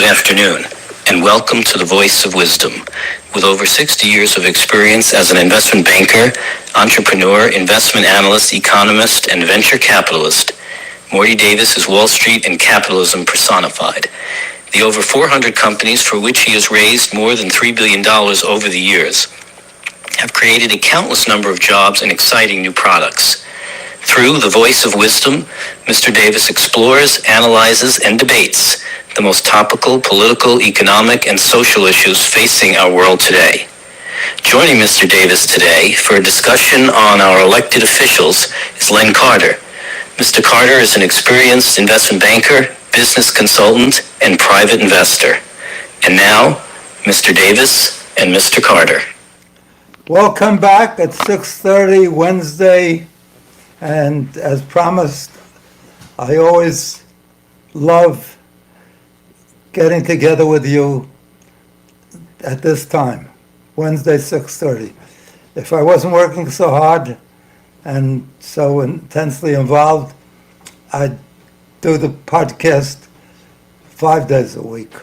afternoon, and welcome to the Voice of Wisdom. With over 60 years of experience as an investment banker, entrepreneur, investment analyst, economist, and venture capitalist, Morty Davis is Wall Street and capitalism personified. The over 400 companies for which he has raised more than $3 billion over the years have created a countless number of jobs and exciting new products. Through the Voice of Wisdom, Mr. Davis explores, analyzes, and debates the most topical political, economic, and social issues facing our world today. Joining Mr. Davis today for a discussion on our elected officials is Len Carter. Mr. Carter is an experienced investment banker, business consultant, and private investor. And now, Mr. Davis and Mr. Carter. Welcome back at 6:30 Wednesday. And as promised, I always love getting together with you at this time, Wednesday, 6:30. If I wasn't working so hard and so intensely involved, I'd do the podcast 5 days a week.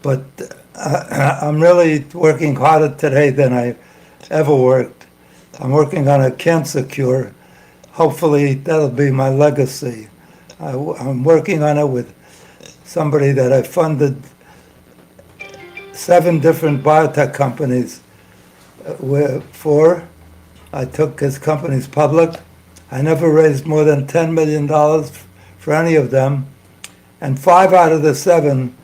But I'm really working harder today than I ever worked. I'm working on a cancer cure. Hopefully that'll be my legacy. I'm working on it with somebody that I funded 7 different biotech companies for. I took his companies public. I never raised more than $10 million for any of them. And 5 out of the 7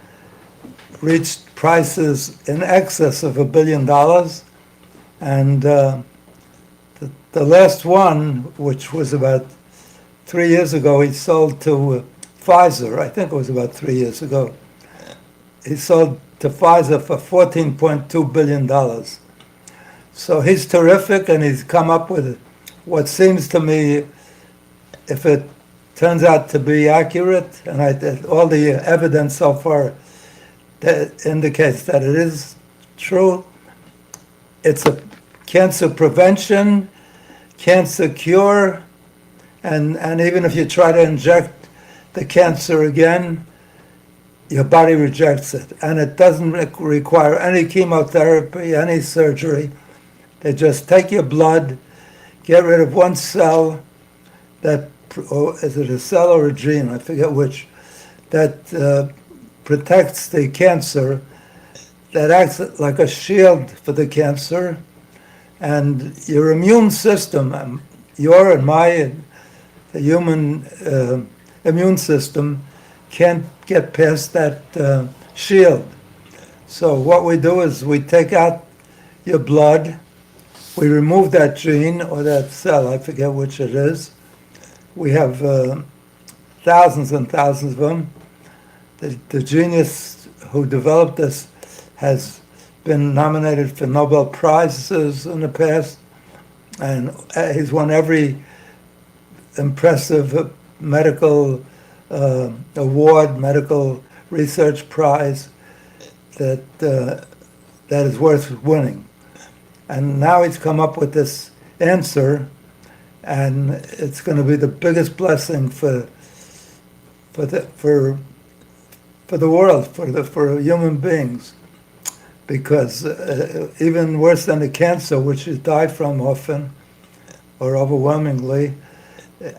reached prices in excess of $1 billion. And the last one, which was about 3 years ago, he sold to Pfizer. I think it was about 3 years ago. He sold to Pfizer for $14.2 billion. So he's terrific, and he's come up with what seems to me, if it turns out to be accurate, and all the evidence so far that indicates that it is true, it's a cancer prevention, cancer cure, and even if you try to inject the cancer again, your body rejects it. And it doesn't require any chemotherapy, any surgery. They just take your blood, get rid of one cell that, or is it a cell or a gene? I forget which, that protects the cancer, that acts like a shield for the cancer. And your immune system, your and my and the human immune system can't get past that shield. So what we do is we take out your blood, we remove that gene or that cell, I forget which it is. We have thousands and thousands of them. The genius who developed this has been nominated for Nobel Prizes in the past, and he's won every impressive medical award, medical research prize that is worth winning. And now he's come up with this answer, and it's going to be the biggest blessing for the world, for human beings. Because even worse than the cancer, which you die from often or overwhelmingly,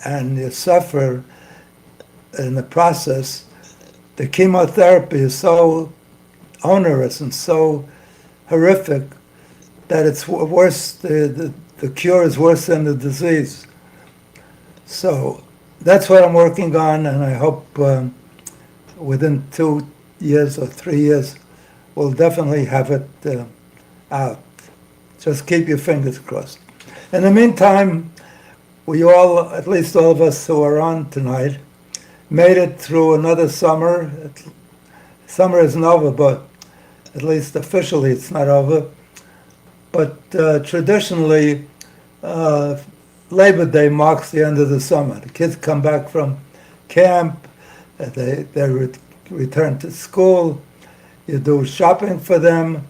and you suffer in the process, the chemotherapy is so onerous and so horrific that it's worse, the cure is worse than the disease. So that's what I'm working on, and I hope within 2 years or 3 years, we'll definitely have it out. Just keep your fingers crossed. In the meantime, we all, at least all of us who are on tonight, made it through another summer. Summer isn't over, but at least officially it's not over. But traditionally, Labor Day marks the end of the summer. The kids come back from camp, they return to school. You do shopping for them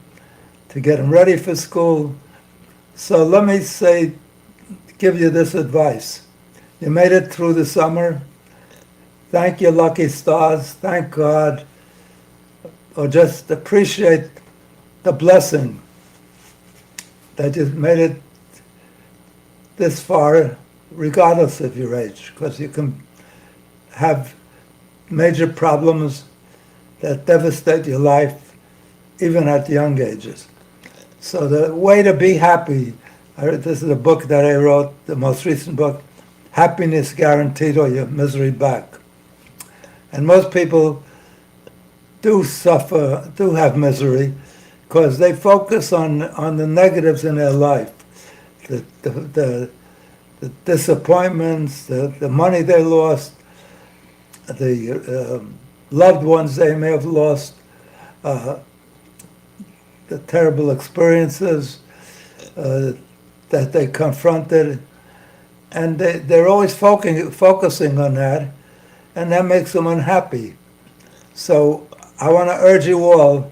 to get them ready for school. So let me give you this advice. You made it through the summer. Thank your lucky stars. Thank God or just appreciate the blessing that you've made it this far, regardless of your age, because you can have major problems that devastate your life even at young ages. So the way to be happy, this is a book that I wrote, the most recent book, Happiness Guaranteed or Your Misery Back. And most people do suffer, do have misery, because they focus on the negatives in their life, the disappointments, the money they lost, the loved ones they may have lost, the terrible experiences that they confronted, and they're always focusing on that, and that makes them unhappy. So I want to urge you all,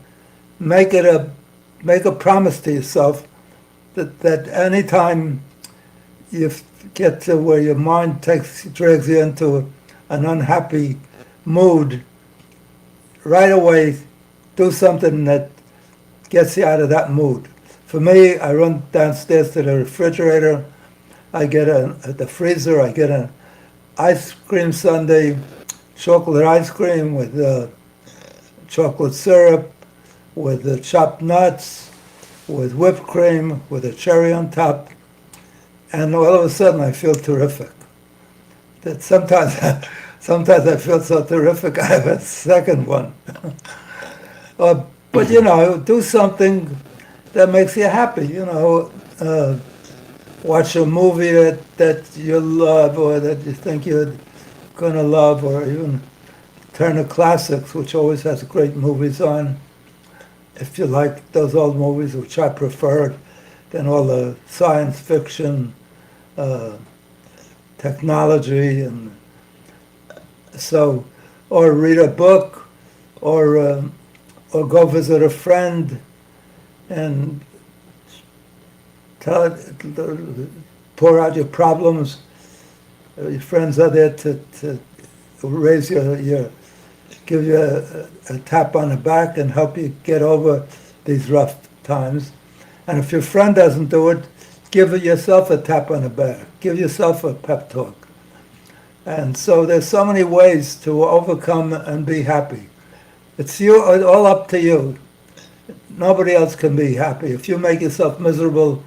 make a promise to yourself that anytime you get to where your mind drags you into an unhappy mood, right away do something that gets you out of that mood. For me, I run downstairs to the refrigerator, I get at the freezer, I get an ice cream sundae, chocolate ice cream with chocolate syrup, with chopped nuts, with whipped cream, with a cherry on top, and all of a sudden I feel terrific. That sometimes I feel so terrific I have a second one. But do something that makes you happy. Watch a movie that you love or that you think you're going to love, or even turn to classics, which always has great movies on. If you like those old movies, which I prefer, than all the science fiction, technology, and so, or read a book, or go visit a friend, and pour out your problems. Your friends are there to raise give you a tap on the back and help you get over these rough times. And if your friend doesn't do it, give yourself a tap on the back. Give yourself a pep talk. And so there's so many ways to overcome and be happy. It's all up to you. Nobody else can be happy. If you make yourself miserable,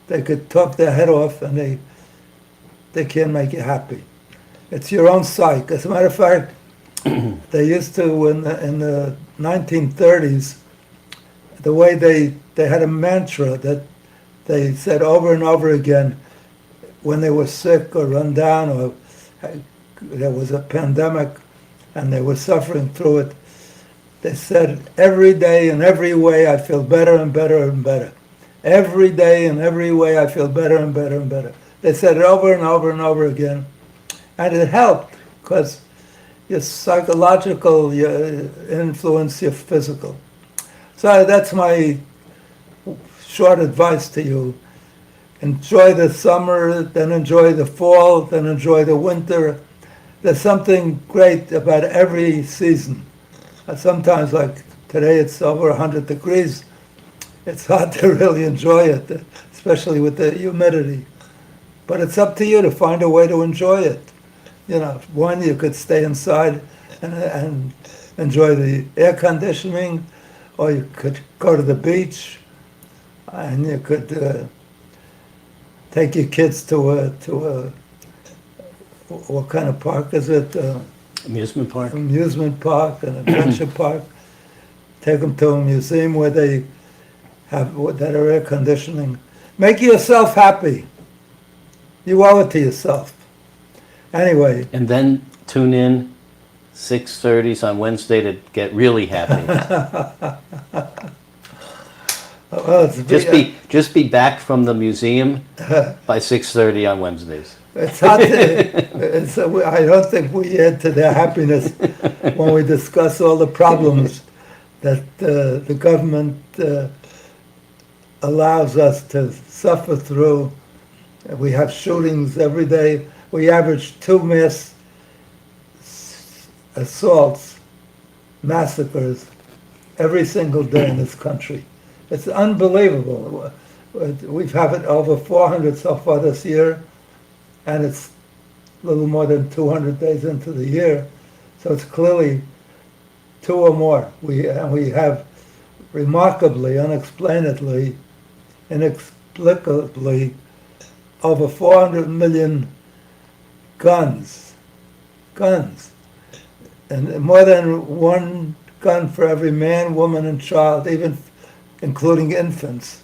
they could talk their head off and they can't make you happy. It's your own psyche. As a matter of fact, they used to, in the 1930s, the way they had a mantra that they said over and over again when they were sick or run down, or there was a pandemic and they were suffering through it. They said, every day in every way I feel better and better and better. Every day in every way I feel better and better and better. They said it over and over and over again. And it helped, because your psychological influence your physical. So that's my short advice to you. Enjoy the summer, then enjoy the fall, then enjoy the winter. There's something great about every season. Sometimes, like today, it's over 100 degrees. It's hard to really enjoy it, especially with the humidity. But it's up to you to find a way to enjoy it. One, you could stay inside and enjoy the air conditioning, or you could go to the beach, and you could take your kids to a what kind of park is it? Amusement park. Amusement park, an adventure park. Take them to a museum where they have that are air conditioning. Make yourself happy. You owe it to yourself. Anyway. And then tune in 6:30 on Wednesday to get really happy. Well, just be back from the museum by 6:30 on Wednesdays. It's hard to, I don't think we add to their happiness when we discuss all the problems that the government allows us to suffer through. We have shootings every day. We average 2 mass assaults, massacres every single day in this country. It's unbelievable. We've had it over 400 so far this year, and it's a little more than 200 days into the year, so it's clearly two or more. We have remarkably, unexplainably, inexplicably, over 400 million guns, and more than one gun for every man, woman, and child, even including infants.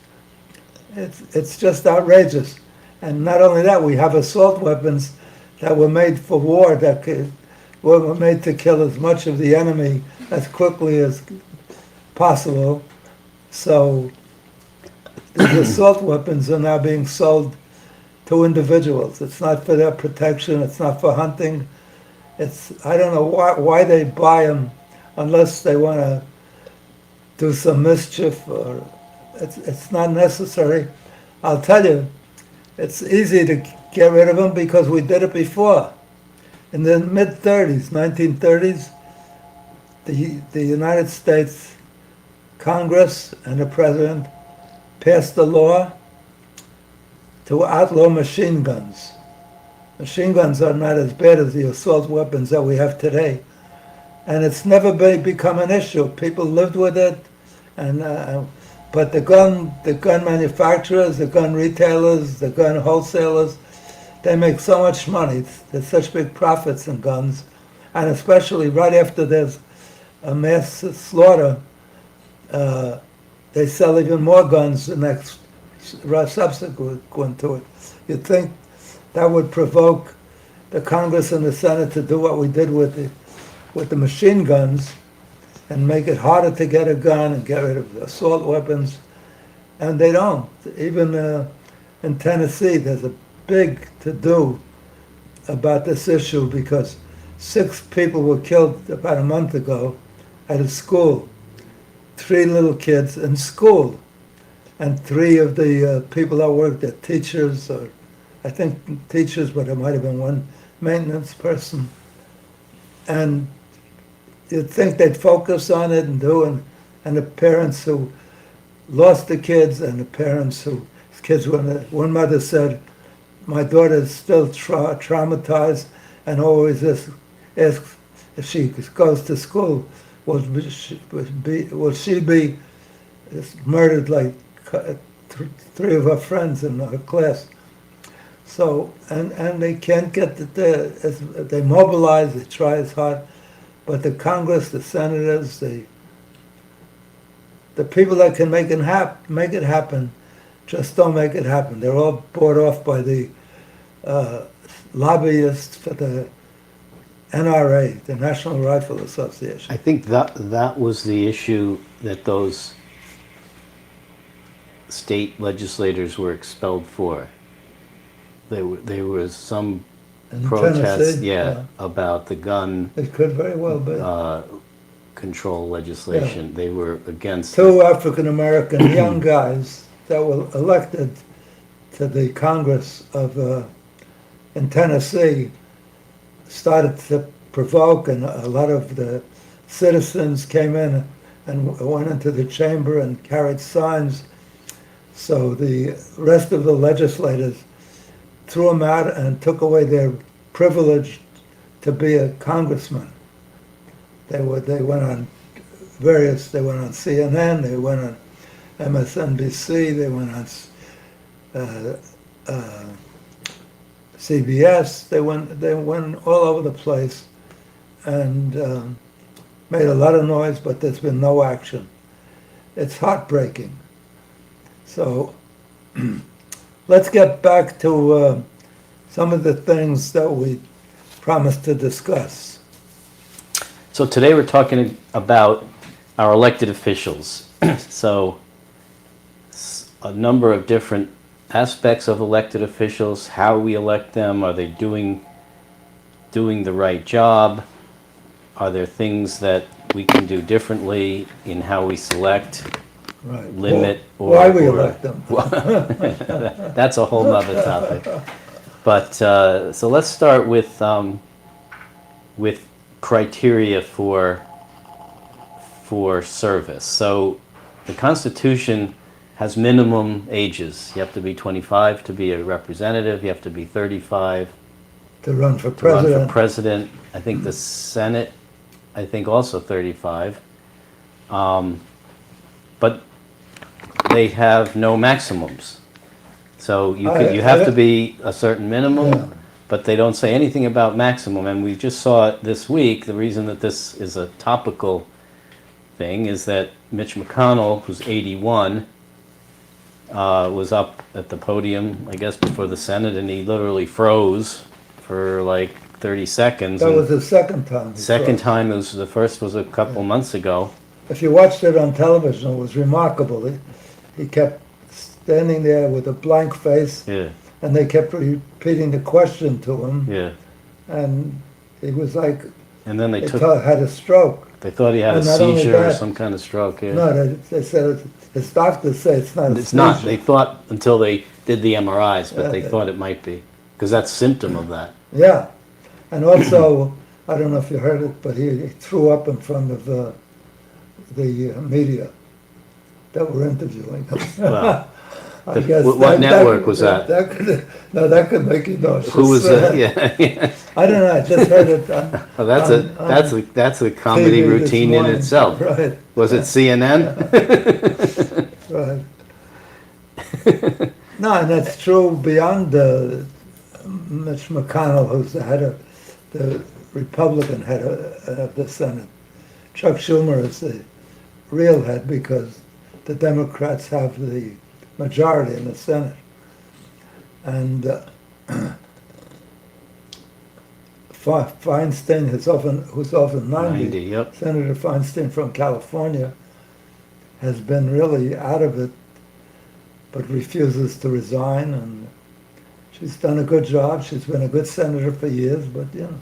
It's just outrageous. And not only that, we have assault weapons that were made for war, were made to kill as much of the enemy as quickly as possible. So these assault weapons are now being sold to individuals. It's not for their protection. It's not for hunting. I don't know why they buy them unless they want to do some mischief, or it's not necessary. I'll tell you, it's easy to get rid of them because we did it before. In the mid-30s, 1930s, the United States Congress and the President passed a law to outlaw machine guns. Machine guns are not as bad as the assault weapons that we have today. And it's never become an issue. People lived with it, but the gun manufacturers, the gun retailers, the gun wholesalers, they make so much money. There's such big profits in guns, and especially right after there's a mass slaughter, they sell even more guns the next subsequent to it. You'd think that would provoke the Congress and the Senate to do what we did with the machine guns and make it harder to get a gun and get rid of assault weapons, and they don't. Even in Tennessee, there's a big to-do about this issue because 6 people were killed about a month ago at a school. 3 little kids in school, and 3 of the people that worked there, teachers, or I think teachers, but there might have been one maintenance person. And you'd think they'd focus on it and and the parents who lost the kids and the parents whose kids were, one mother said, my daughter is still traumatized and always asks if she goes to school, will she be murdered like 3 of her friends in her class? So, and they can't get they mobilize, they try as hard, but the Congress, the senators, the people that can make it happen, just don't make it happen. They're all bought off by the lobbyists for the NRA, the National Rifle Association. I think that was the issue that those state legislators were expelled for. There was some In protest, Tennessee, yeah, about the gun It could very well be. control legislation. Yeah. They were against 2 African-American young guys that were elected to the Congress in Tennessee started to provoke, and a lot of the citizens came in and went into the chamber and carried signs. So the rest of the legislators threw them out and took away their privilege to be a congressman. They went on CNN, they went on MSNBC, they went on CBS, they went all over the place and made a lot of noise, but there's been no action. It's heartbreaking. So let's get back to some of the things that we promised to discuss. So today we're talking about our elected officials. So a number of different aspects of elected officials, how we elect them, are they doing the right job? Are there things that we can do differently in how we select, Right. limit, Why we elect them? That's a whole nother topic. But so let's start with criteria for for service. So the Constitution has minimum ages. You have to be 25 to be a representative. You have to be 35 To run for to run president. for president. I think the Senate, I think also 35. But they have no maximums. So you have to be a certain minimum, Yeah. but they don't say anything about maximum. And we just saw it this week. The reason that this is a topical thing is that Mitch McConnell, who's 81, was up at the podium, I guess, before the Senate, and he literally froze for like 30 seconds. That and was the second time. he second froze. time, the first was a couple months ago. If you watched it on television, it was remarkable. He kept standing there with a blank face, Yeah, and they kept repeating the question to him, yeah. and he was like, And then he had a stroke. they thought he had a And not only seizure or that- some kind of stroke, yeah. No, they said, his doctors say it's not a It's not. seizure. They thought until they did the MRIs, but they Yeah. thought it might be, because that's symptom of that. Yeah, and also, I don't know if you heard it, but he threw up in front of the media that were interviewing him. Well, I guess what network was that? That could make you nauseous. Who was that? Yeah, yeah. I don't know, I just heard it on. Well, that's a comedy TV this routine in morning. itself. Right, Was it CNN? right. No, and that's true beyond Mitch McConnell, who's the head of, the Republican head of the Senate. Chuck Schumer is the real head because the Democrats have the majority in the Senate. And Feinstein, who's over 90, 90, yep. Senator Feinstein from California, has been really out of it, but refuses to resign. And she's done a good job. She's been a good senator for years, but you know.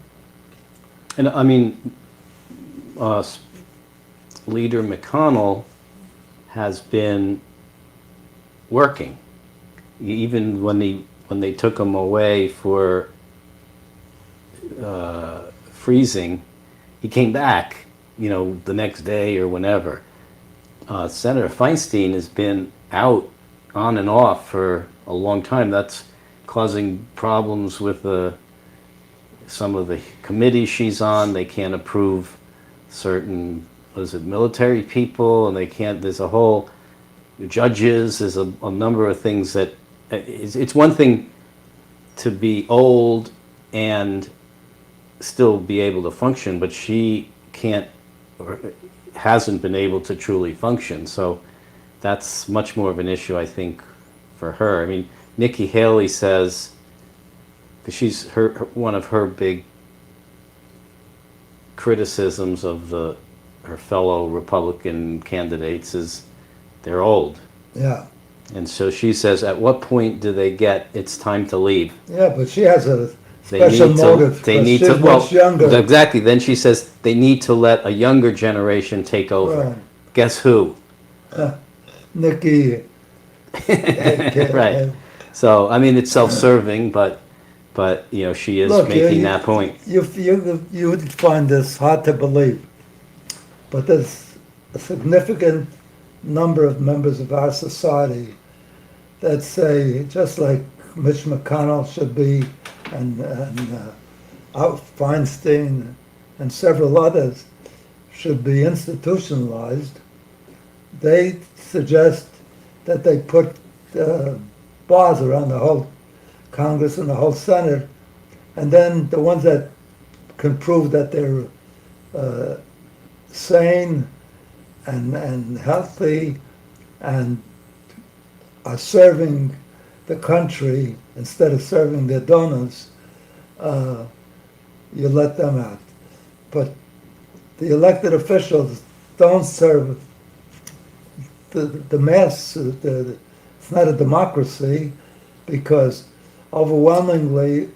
And I mean, Leader McConnell has been working, even when they took him away for freezing. He came back, the next day or whenever. Senator Feinstein has been out on and off for a long time. That's causing problems with some of the committees she's on. They can't approve certain, military people, and they can't, there's a whole, judges, there's a number of things that, it's one thing to be old and still be able to function, but she can't, or hasn't been able to truly function. So that's much more of an issue, I think, for her. I mean, Nikki Haley says, because she's one of her big criticisms of her fellow Republican candidates is they're old. Yeah. And so she says, at what point do they get it's time to leave? Yeah, but she has a They special need motive. to. They 'cause need she's to. Well, much younger. exactly. Then she says they need to let a younger generation take over. Right. Guess who? Nikki. Right. So I mean, it's self-serving, but she is Look, making that point. You would find this hard to believe, but there's a significant number of members of our society that say, just like Mitch McConnell should be, and Feinstein and several others should be institutionalized, they suggest that they put bars around the whole Congress and the whole Senate, and then the ones that can prove that they're sane and healthy and are serving the country instead of serving their donors, you let them out. But the elected officials don't serve the mass. It's not a democracy, because overwhelmingly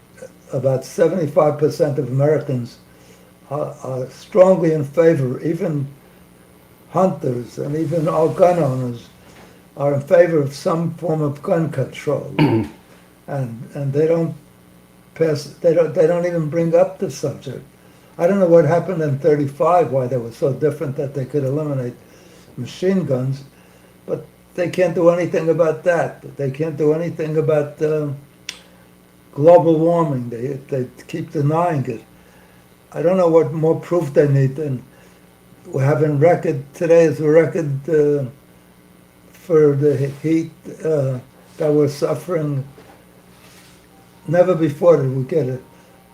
about 75% of Americans are strongly in favor, even hunters and even all gun owners are in favor of some form of gun control. and they don't even bring up the subject I don't know what happened in 35, why they were so different that they could eliminate machine guns, but they can't do anything about that. They can't do anything about global warming. They keep denying it. I don't know what more proof they need than we're having record, today is a record for the heat that we're suffering. Never before did we get it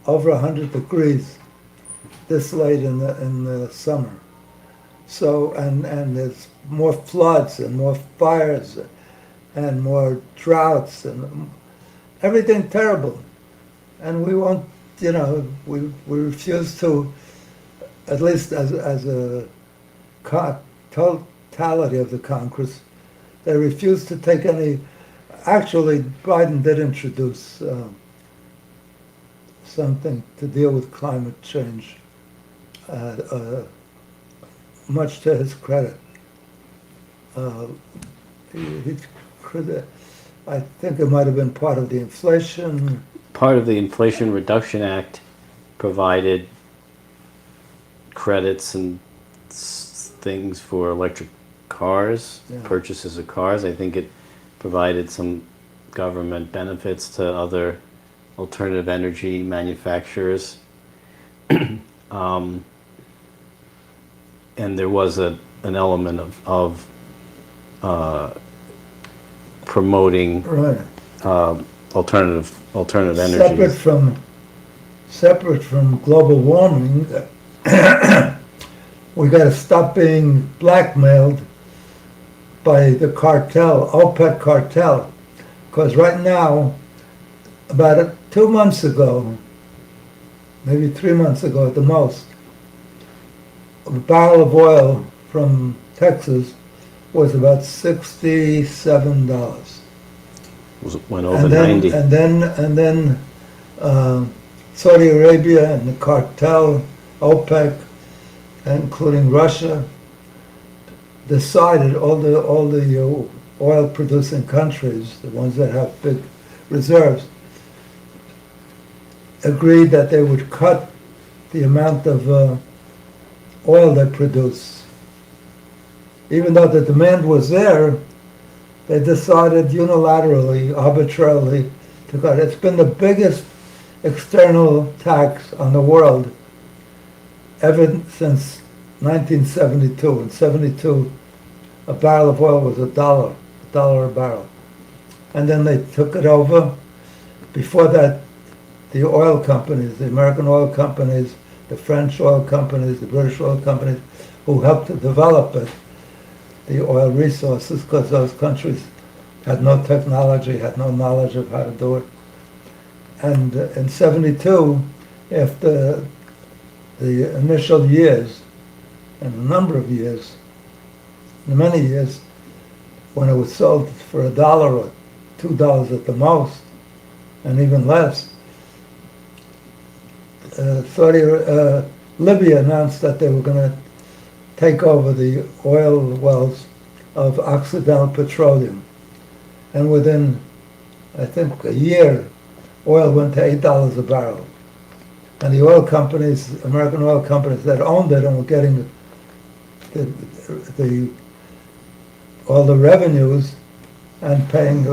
over 100 degrees this late in the summer. So, and there's more floods and more fires and more droughts and everything terrible. And we won't, you know, we refuse to, at least as a totality of the Congress, they refuse to take any. Actually, Biden did introduce something to deal with climate change, much to his credit. He could, I think it might have been part of the inflation. Part of the Inflation Reduction Act provided credits and things for electric cars, Yeah. purchases of cars. I think it provided some government benefits to other alternative energy manufacturers. And there was an element of promoting Right. alternative energies. Separate from global warming, we got to stop being blackmailed by the cartel, OPEC cartel, because right now, about 2 months ago, maybe 3 months ago at the most, a barrel of oil from Texas was about $67. Went over 90. And then Saudi Arabia and the cartel, OPEC, including Russia, decided all the oil-producing countries, the ones that have big reserves, agreed that they would cut the amount of oil they produce. Even though the demand was there, they decided unilaterally, arbitrarily, to cut. It's been the biggest external tax on the world ever since 1972. In 72, a barrel of oil was $1 a barrel. And then they took it over. Before that, the oil companies, the American oil companies, the French oil companies, the British oil companies, who helped to develop it, the oil resources, because those countries had no technology, had no knowledge of how to do it. And in 72, after the initial years, and a number of years, many years, when it was sold for $1 or $2 at the most, and even less, Libya announced that they were going to take over the oil wells of Occidental Petroleum. And within, I think, a year, oil went to $8 a barrel. And the oil companies, American oil companies that owned it and were getting all the revenues and paying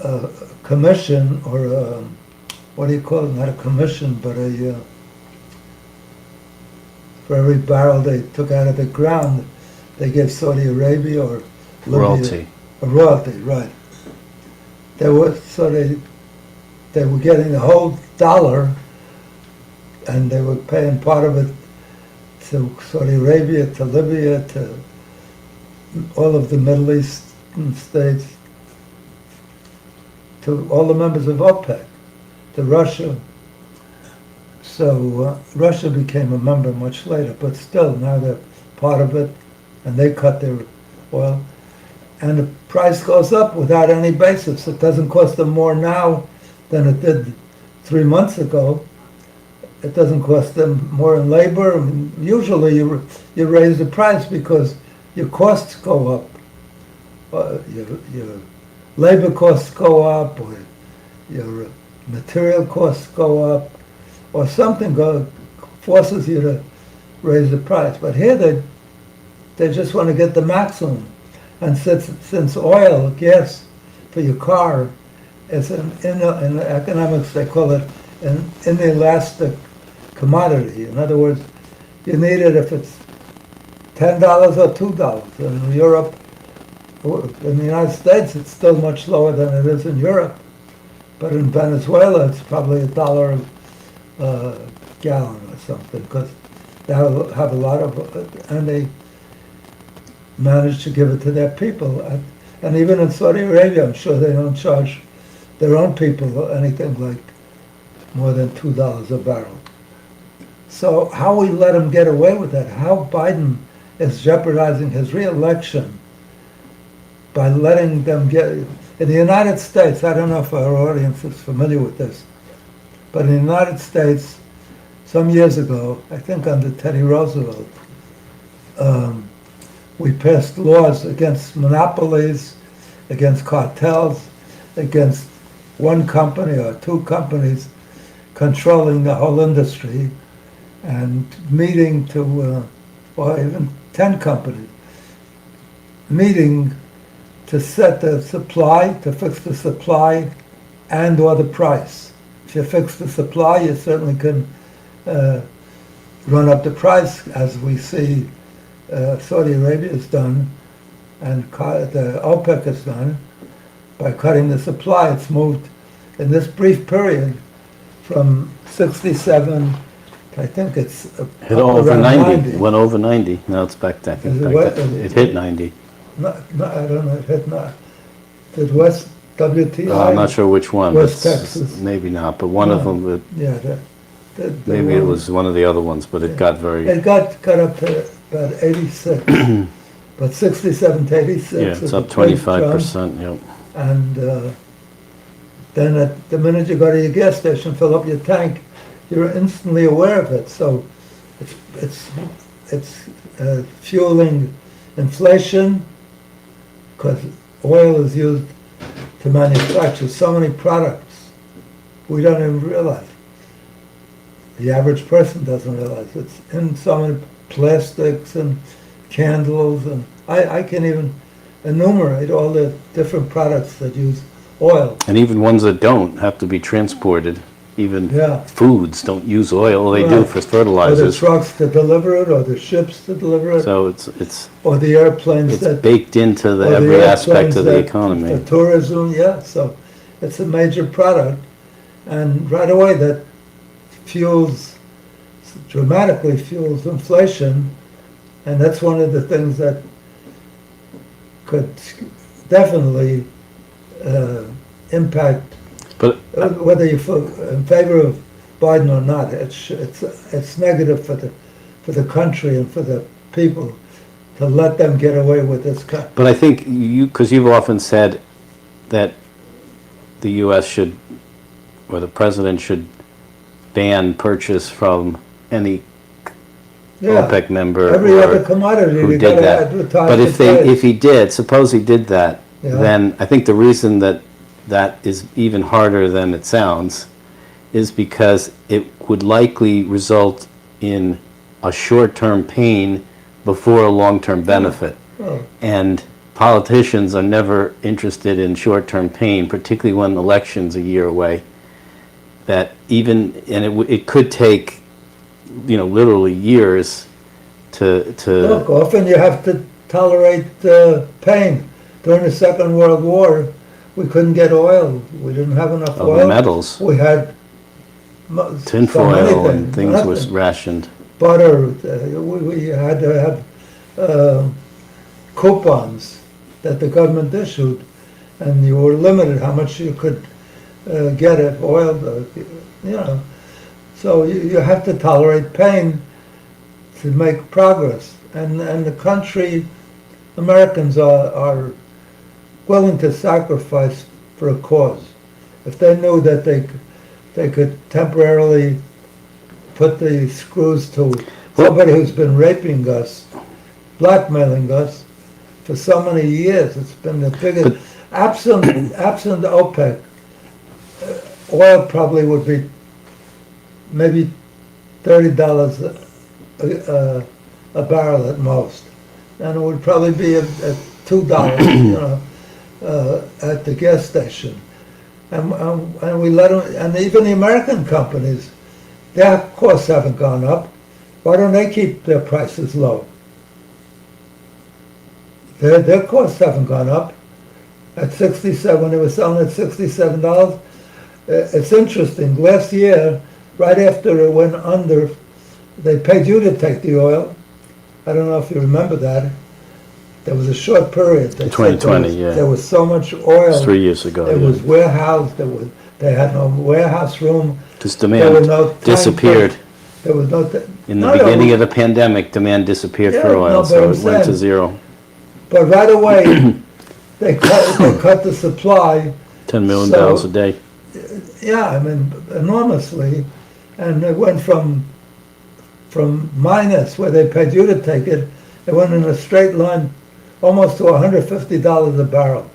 a commission, or what do you call it? Not a commission, but for every barrel they took out of the ground, they gave Saudi Arabia or Libya Royalty. a royalty, right? They were getting the whole dollar, and they were paying part of it to Saudi Arabia, to Libya, to all of the Middle Eastern states, to all the members of OPEC, to Russia. So Russia became a member much later, but still now they're part of it, and they cut their oil. And the price goes up without any basis. It doesn't cost them more now than it did 3 months ago. It doesn't cost them more in labor. I mean, usually you raise the price because your costs go up. Your labor costs go up, or your material costs go up, or something forces you to raise the price. But here they just want to get the maximum. And since oil, gas for your car is in economics they call it an inelastic commodity. In other words, you need it if it's $10 or $2. In Europe, in the United States, it's still much lower than it is in Europe. But in Venezuela, it's probably $1 a gallon or something, because they have a lot of, and they manage to give it to their people. And even in Saudi Arabia, I'm sure they don't charge their own people anything like more than $2 a barrel. So how we let them get away with that, how Biden is jeopardizing his re-election by letting them get, in the United States, I don't know if our audience is familiar with this, but in the United States, some years ago, I think under Teddy Roosevelt, we passed laws against monopolies, against cartels, against one company or two companies controlling the whole industry, and meeting to, or even 10 companies, meeting to set the supply, to fix the supply and or the price. If you fix the supply, you certainly can run up the price, as we see Saudi Arabia has done and the OPEC has done. By cutting the supply, it's moved in this brief period from 67, I think it's Hit over around 90. Went over 90. Now it's back down. Is it what? It hit 90. No, I don't know, it had not. Did West WTI? I'm not sure which one. West but Texas. Maybe not, but one of them. Yeah, Maybe it was one of the other ones, but it got very. It got up to about 86, but 67 to 86. Yeah, it's is up a big jump. 25%. Yep. And then at the minute you go to your gas station, fill up your tank, you're instantly aware of it. So it's fueling inflation, because oil is used to manufacture so many products we don't even realize. The average person doesn't realize it's in so many plastics and candles, and I can't even enumerate all the different products that use oil. And even ones that don't have to be transported. Even Yeah. foods don't use oil. They do Right. for Or the fertilizers. trucks to deliver it, or the ships to deliver it, So it's or the airplanes that... baked into or the every aspect airplanes of the that- economy. The tourism, yeah, so it's a major product. And right away that dramatically fuels inflation, and that's one of the things that could definitely impact But whether you're in favor of Biden or not. It's negative for the country and for the people to let them get away with this cut. But I think because you've often said that the U.S. should, or the president should, ban purchase from any Yeah. OPEC member Every or other commodity, who you did gotta that. advertise But the price. if he did, suppose he did that, Yeah. then I think the reason that is even harder than it sounds is because it would likely result in a short-term pain before a long-term benefit. Oh, And politicians are never interested in short-term pain, particularly when the election's a year away. That it could take, literally years to. Look, often you have to tolerate pain. During the Second World War, we couldn't get oil. We didn't have enough Of oil. the metals, We had so many tinfoil and things was nothing. rationed. Butter. We had to have coupons that the government issued, and you were limited how much you could get of oil. So you have to tolerate pain to make progress. And the country, Americans are willing to sacrifice for a cause. If they knew that they could temporarily put the screws to somebody who's been raping us, blackmailing us for so many years, it's been the biggest. Absent OPEC, oil probably would be maybe $30 a barrel at most. And it would probably be at $2, at the gas station. And we let them, and even the American companies, their costs haven't gone up. Why don't they keep their prices low? Their costs haven't gone up. At 67, when they were selling at $67, it's interesting. Last year, right after it went under, they paid you to take the oil. I don't know if you remember that. There was a short period. They 2020, yeah. There was so much oil. 3 years ago. It was warehoused. They had no warehouse room. This demand disappeared. There was no. In the beginning of the pandemic, demand disappeared for oil, so it went to zero. But right away, they cut the supply. 10 million barrels a day. Yeah, I mean, enormously. And it went from minus, where they paid you to take it, it went in a straight line almost to $150 a barrel.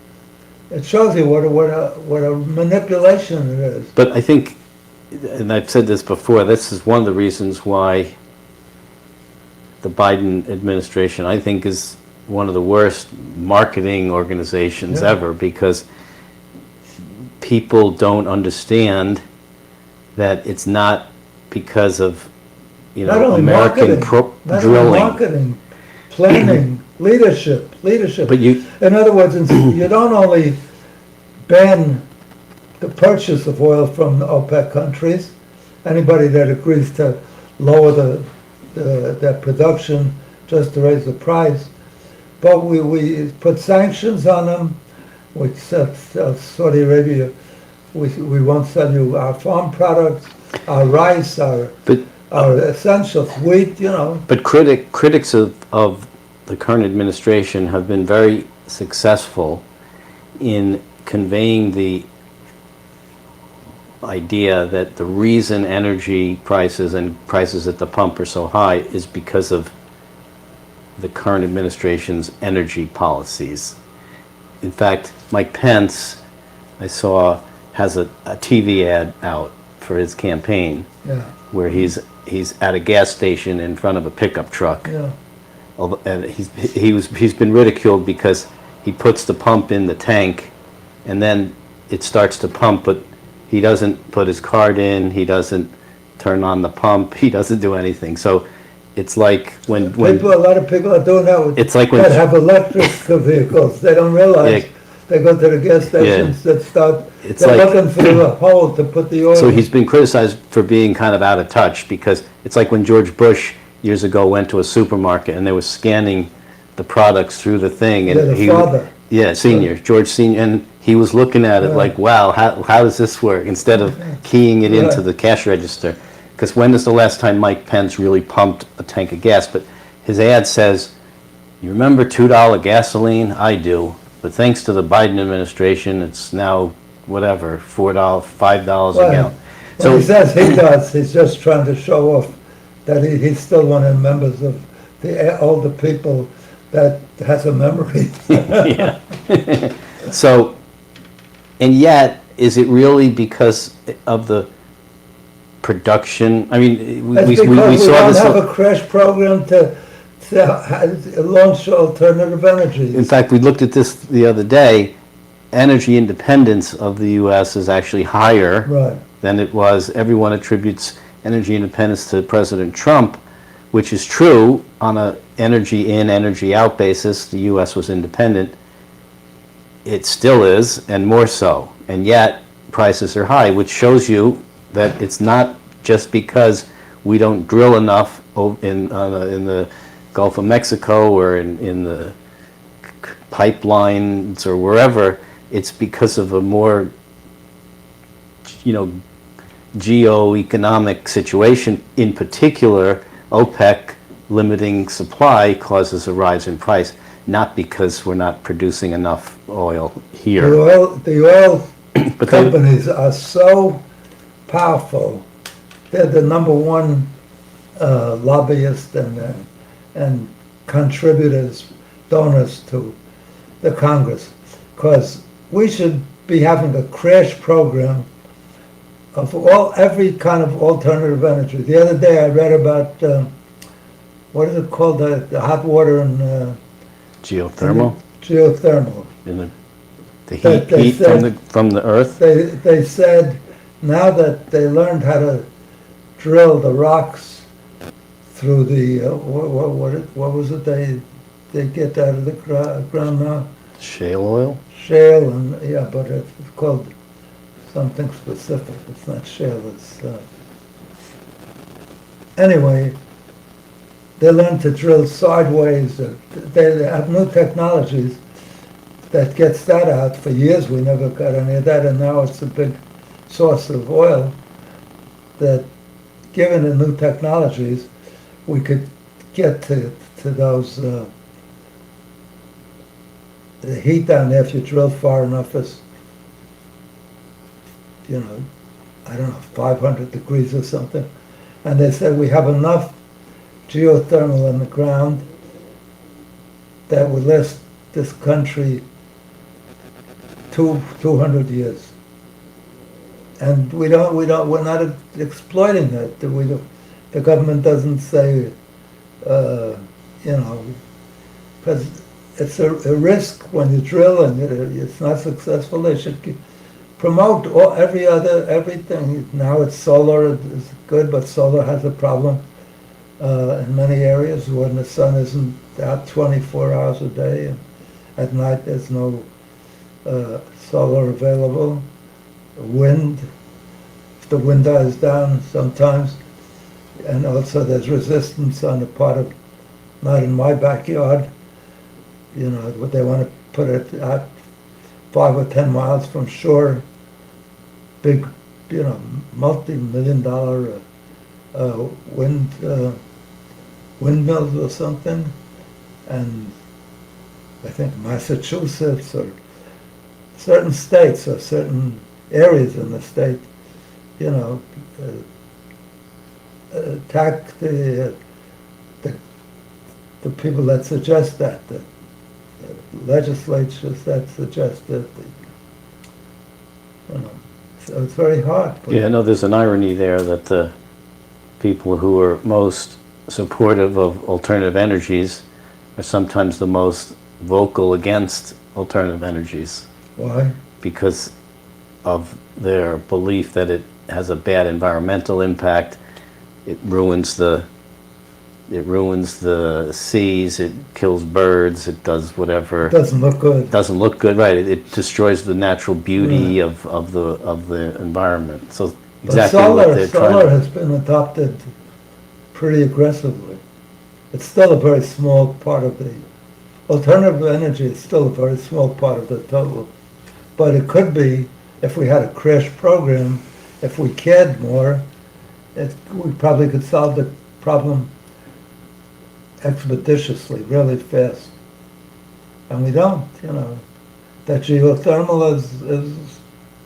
It shows you what a manipulation it is. But I think, and I've said this before, this is one of the reasons why the Biden administration, I think, is one of the worst marketing organizations ever, because people don't understand that it's not because of American drilling. Marketing, planning, leadership. But in other words, you don't only ban the purchase of oil from the OPEC countries, anybody that agrees to lower their production just to raise the price, but we put sanctions on them, which says Saudi Arabia, we won't sell you our farm products, our rice, our essentials, wheat, But critics of the current administration have been very successful in conveying the idea that the reason energy prices and prices at the pump are so high is because of the current administration's energy policies. In fact, Mike Pence, I saw, has a TV ad out for his campaign where he's at a gas station in front of a pickup truck. Yeah. And he's been ridiculed because he puts the pump in the tank and then it starts to pump, but he doesn't put his card in, he doesn't turn on the pump, he doesn't do anything. So it's like when a lot of people are doing that. It's like that have electric vehicles. They don't realize they go to the gas stations that start. They're looking for the hole to put the oil. So he's been criticized for being kind of out of touch, because it's like when George Bush years ago went to a supermarket and they were scanning the products through the thing, and George Senior, and he was looking at it like, wow, how does this work? Instead of keying it into the cash register. Because when is the last time Mike Pence really pumped a tank of gas? But his ad says, you remember $2 gasoline? I do. But thanks to the Biden administration, it's now, whatever, $4, $5 a gallon. So he says he does. He's just trying to show off that he's still one of the members of the older people that has a memory. Yeah. So, and yet, is it really because of the production? I mean, we saw this. We don't have a crash program to launch alternative energies. In fact, we looked at this the other day. Energy independence of the U.S. is actually higher than it was. Everyone attributes energy independence to President Trump, which is true on a energy in, energy out basis. The U.S. was independent. It still is, and more so. And yet, prices are high, which shows you that it's not just because we don't drill enough in the Gulf of Mexico or in the pipelines or wherever. It's because of a more, geo-economic situation. In particular, OPEC limiting supply causes a rise in price, not because we're not producing enough oil here. The oil companies are so powerful. They're the number one lobbyists and contributors, donors to the Congress, because we should be having a crash program of every kind of alternative energy. The other day I read about, what is it called, the hot water and Geothermal, geothermal. in the That they heat from the earth. They said now that they learned how to drill the rocks through the, what was it they get out of the ground now? Shale oil. Shale, and yeah, but it's called something specific. It's not shale. It's anyway. They learn to drill sideways. They have new technologies that gets that out. For years we never got any of that, and now it's a big source of oil. That, given the new technologies, we could get to those. The heat down there, if you drill far enough, is, I don't know, 500 degrees or something. And they said we have enough geothermal in the ground that would last this country 200 years. And we're not exploiting that. The government doesn't say, because it's a risk when you drill and it's not successful. They should promote everything. Now it's solar is good, but solar has a problem in many areas when the sun isn't out 24 hours a day, and at night there's no solar available. Wind, if the wind dies down sometimes, and also there's resistance on the part of, not in my backyard. What they want to put it out 5 or 10 miles from shore, big, multi-million-dollar windmills or something, and I think Massachusetts or certain states or certain areas in the state, attack the people that suggest that. Legislatures that suggest that, so it's very hard. Yeah, no, there's an irony there that the people who are most supportive of alternative energies are sometimes the most vocal against alternative energies. Why? Because of their belief that it has a bad environmental impact. It ruins the seas, it kills birds, it does whatever. Doesn't look good. Doesn't look good, right. It destroys the natural beauty of the environment. So exactly what they're trying solar has been adopted pretty aggressively. It's still a very small part of the alternative energy. Is still a very small part of the total, but it could be if we had a crash program. If we cared more, we probably could solve the problem expeditiously, really fast. And we don't, That geothermal is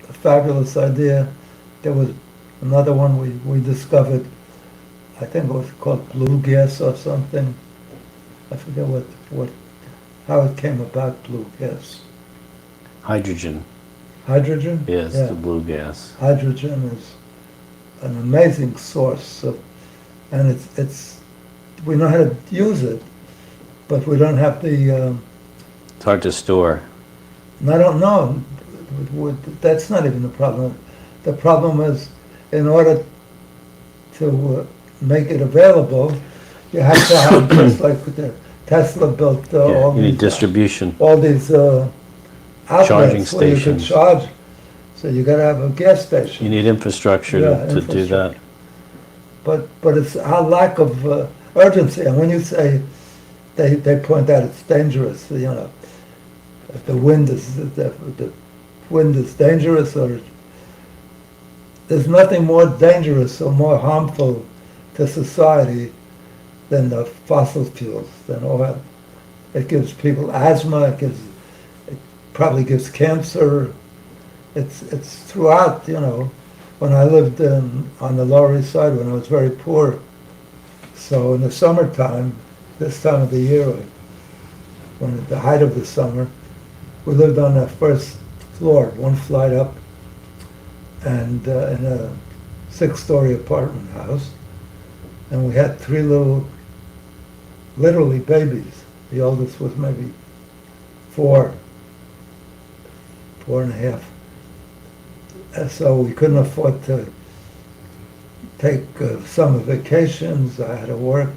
a fabulous idea. There was another one we discovered, I think it was called blue gas or something. I forget how it came about, blue gas. Hydrogen. Hydrogen? Yes, Yeah. the blue gas. Hydrogen is an amazing source and it's we know how to use it, but we don't have the. It's hard to store. I don't know. That's not even the problem. The problem is, in order to make it available, you have to have just like the Tesla built all you need these distribution. all these outlets Charging where you can stations. charge. So you got to have a gas station. You need infrastructure to do that. But it's our lack of urgency. And when you say, they point out it's dangerous, if the wind is dangerous, or there's nothing more dangerous or more harmful to society than the fossil fuels, than oil. It gives people asthma, it probably gives cancer. It's throughout, When I lived on the Lower East Side, when I was very poor, so in the summertime, this time of the year, when at the height of the summer, we lived on the first floor, one flight up, and in a 6-story apartment house, and we had 3 literally babies. The oldest was maybe 4, 4.5. And so we couldn't afford to take summer vacations. I had to work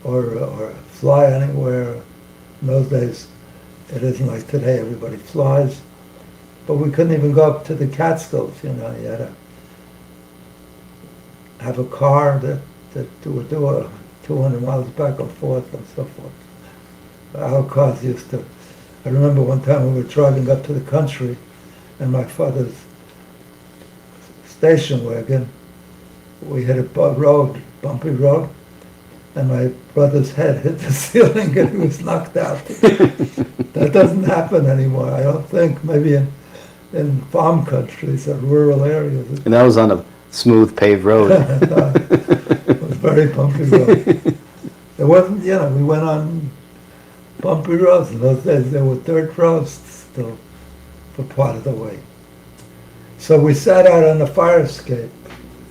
or fly anywhere. In those days, it isn't like today, everybody flies. But we couldn't even go up to the Catskills, you know. You had to have a car that would do a 200 miles back and forth and so forth. Our cars used to, I remember one time we were driving up to the country and my father's station wagon, we hit a bumpy road, and my brother's head hit the ceiling and he was knocked out. That doesn't happen anymore, I don't think. Maybe in farm countries or rural areas. And that was on a smooth paved road. No, it was very bumpy road. It wasn't, you know, we went on bumpy roads. In those days there were dirt roads still for part of the way. So we sat out on the fire escape.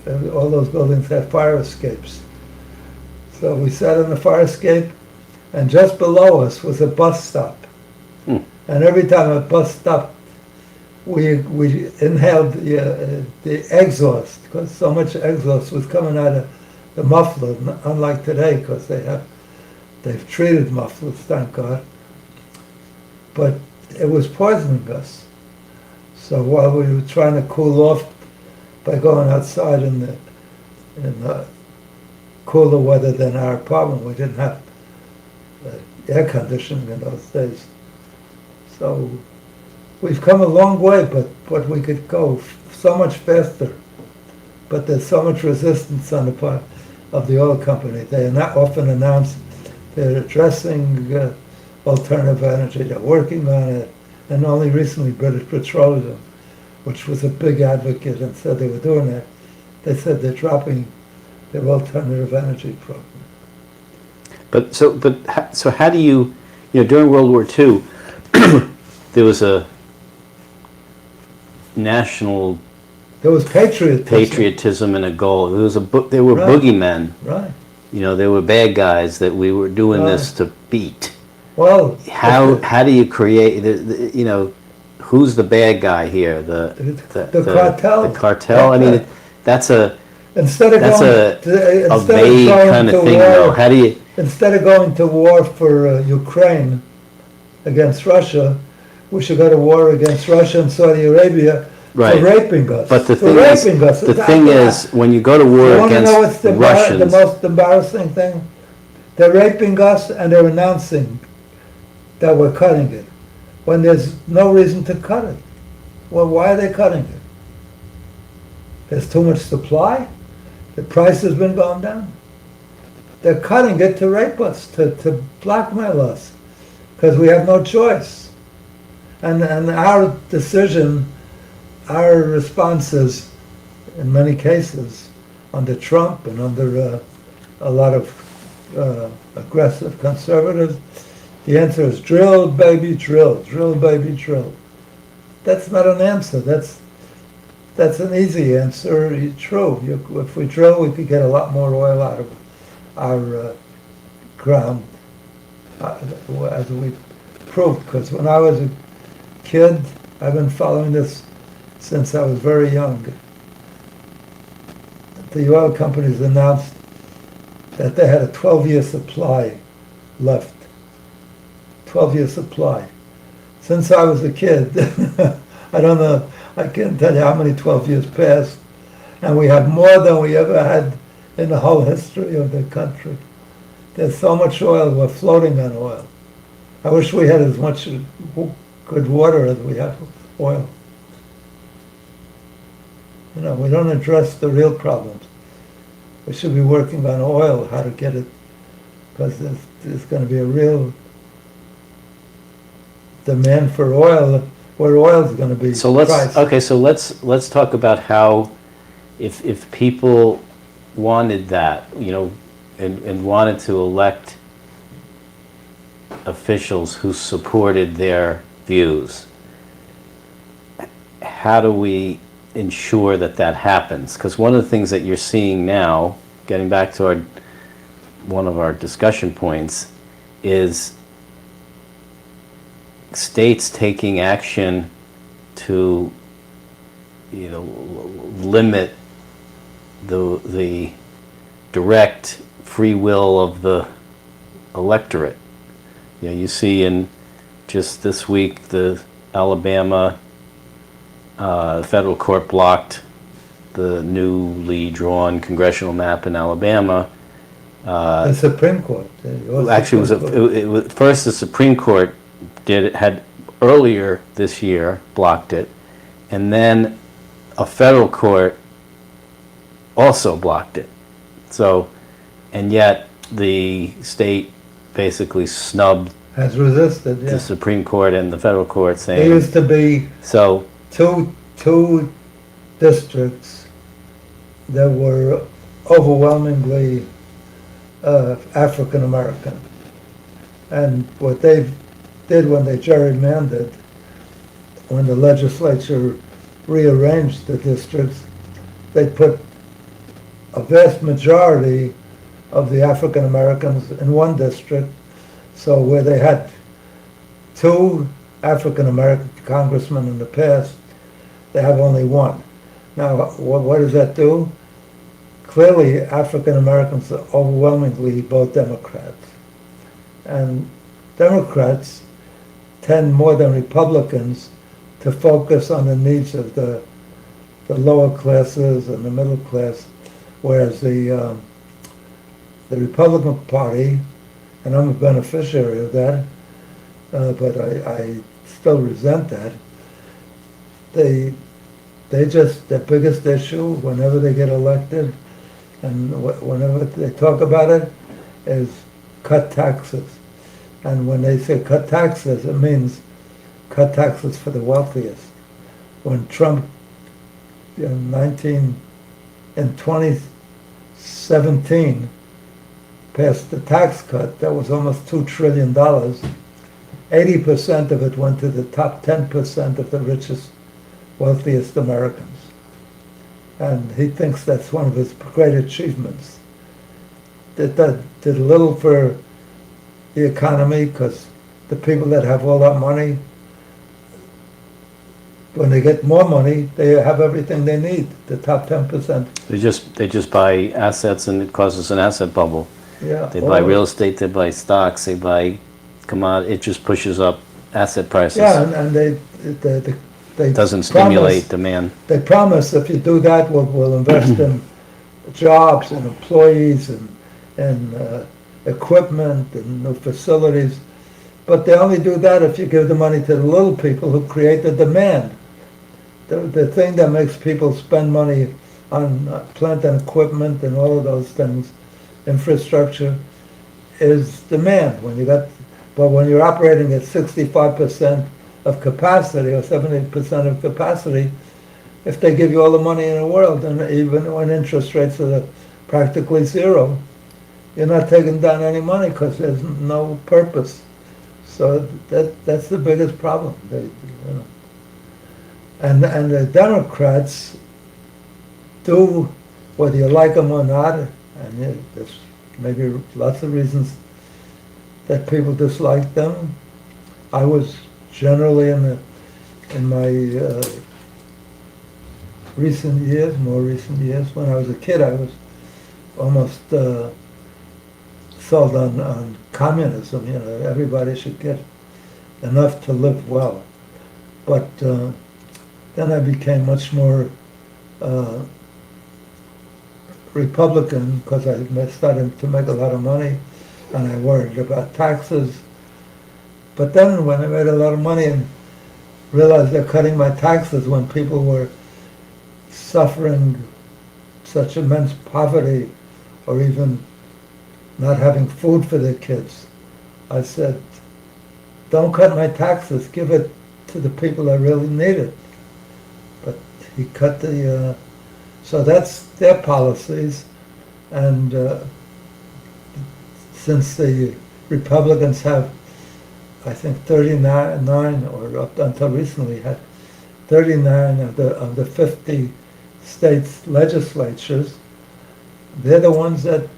All those buildings had fire escapes. So we sat on the fire escape, and just below us was a bus stop. And every time a bus stopped, we inhaled the exhaust, because so much exhaust was coming out of the muffler, unlike today, because they've treated mufflers, thank God. But it was poisoning us. So while we were trying to cool off by going outside in the cooler weather than our apartment, we didn't have air conditioning in those days. So we've come a long way, but we could go so much faster. But there's so much resistance on the part of the oil company. They are not often announced they're addressing alternative energy. They're working on it. And only recently British Petroleum, which was a big advocate and said they were doing that, they said they're dropping their alternative energy program. So how do you during World War II, there was a national There was patriotism and a goal. There were Right. boogeymen. Right. There were bad guys that we were doing this to beat. Well, How do you create who's the bad guy here? The cartel. The cartel. I mean, that's a instead of vague kind of thing, though. How do you? Instead of going to war for Ukraine against Russia, we should go to war against Russia and Saudi Arabia Right. for raping us. But the thing is, when you go to war you against know what's the Russians, most embarrassing thing? They're raping us and they're announcing that we're cutting it, when there's no reason to cut it. Well, why are they cutting it? There's too much supply? The price has been going down? They're cutting it to rape us, to blackmail us, because we have no choice. And our decision, our responses, in many cases, under Trump and under a lot of aggressive conservatives, the answer is drill, baby, drill. Drill, baby, drill. That's not an answer. That's an easy answer. True. If we drill, we could get a lot more oil out of our ground, as we proved. Because when I was a kid, I've been following this since I was very young. The oil companies announced that they had a 12-year supply left. 12-year supply. Since I was a kid, I don't know, I can't tell you how many 12 years passed, and we have more than we ever had in the whole history of the country. There's so much oil, we're floating on oil. I wish we had as much good water as we have oil. We don't address the real problems. We should be working on oil, how to get it, because there's going to be a real demand for oil, where oil is going to be priced. So let's talk about how, if people wanted that, and wanted to elect officials who supported their views, how do we ensure that that happens? Because one of the things that you're seeing now, getting back to one of our discussion points, is states taking action to, limit the direct free will of the electorate. You see in just this week the Alabama federal court blocked the newly drawn congressional map in Alabama. The Supreme Court. Actually, it was first the Supreme Court had earlier this year blocked it, and then a federal court also blocked it. So, and yet the state basically snubbed has resisted. Yeah. the Supreme Court and the federal court, saying there used to be so two districts that were overwhelmingly African American, and what they did when they gerrymandered, when the legislature rearranged the districts, they put a vast majority of the African Americans in one district. So where they had two African American congressmen in the past, they have only one. Now, what does that do? Clearly, African Americans overwhelmingly vote Democrats. And Democrats tend more than Republicans to focus on the needs of the lower classes and the middle class, whereas the Republican Party, and I'm a beneficiary of that, but I still resent that. Their biggest issue whenever they get elected and whenever they talk about it is cut taxes. And when they say cut taxes, it means cut taxes for the wealthiest. When Trump in 2017 passed the tax cut, that was almost $2 trillion. 80% of it went to the top 10% of the richest, wealthiest Americans. And he thinks that's one of his great achievements. Did little for the economy, because the people that have all that money, when they get more money, they have everything they need, the top 10%. they just buy assets, and it causes an asset bubble. Yeah. They buy real estate, they buy stocks, they buy commodity. It just pushes up asset prices. Yeah, and they Doesn't stimulate demand. They promise if you do that, we'll invest in jobs and employees and equipment and new facilities. But they only do that if you give the money to the little people who create the demand. The thing that makes people spend money on plant and equipment and all of those things, infrastructure, is demand. But when you're operating at 65% of capacity or 70% of capacity, if they give you all the money in the world, and even when interest rates are practically zero, you're not taking down any money because there's no purpose. So that's the biggest problem. And the Democrats do, whether you like them or not, and there's maybe lots of reasons that people dislike them. I was generally in my more recent years, when I was a kid, I was almost sold on communism. Everybody should get enough to live well. But then I became much more Republican because I started to make a lot of money, and I worried about taxes. But then when I made a lot of money and realized they're cutting my taxes when people were suffering such immense poverty or even not having food for their kids, I said, don't cut my taxes, give it to the people that really need it. But he cut so that's their policies. And since the Republicans have, I think, 39 or up until recently had 39 of the 50 states legislatures, they're the ones that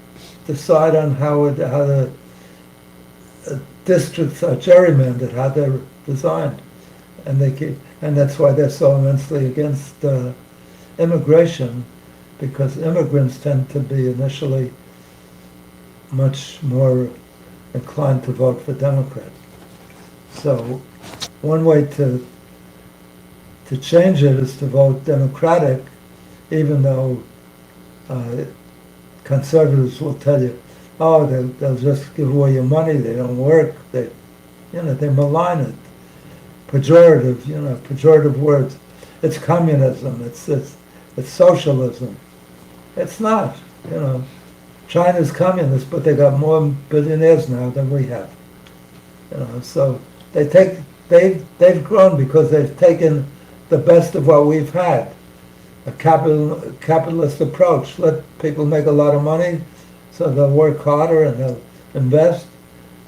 decide on how the districts are gerrymandered, how they're designed, and that's why they're so immensely against immigration, because immigrants tend to be initially much more inclined to vote for Democrats. So one way to change it is to vote Democratic, even though conservatives will tell you, oh, they'll just give away your money, they don't work, they malign it. Pejorative words. It's communism, it's socialism. It's not, China's communist, but they got more billionaires now than we have. So they've grown because they've taken the best of what we've had. A capitalist approach. Let people make a lot of money, so they'll work harder and they'll invest,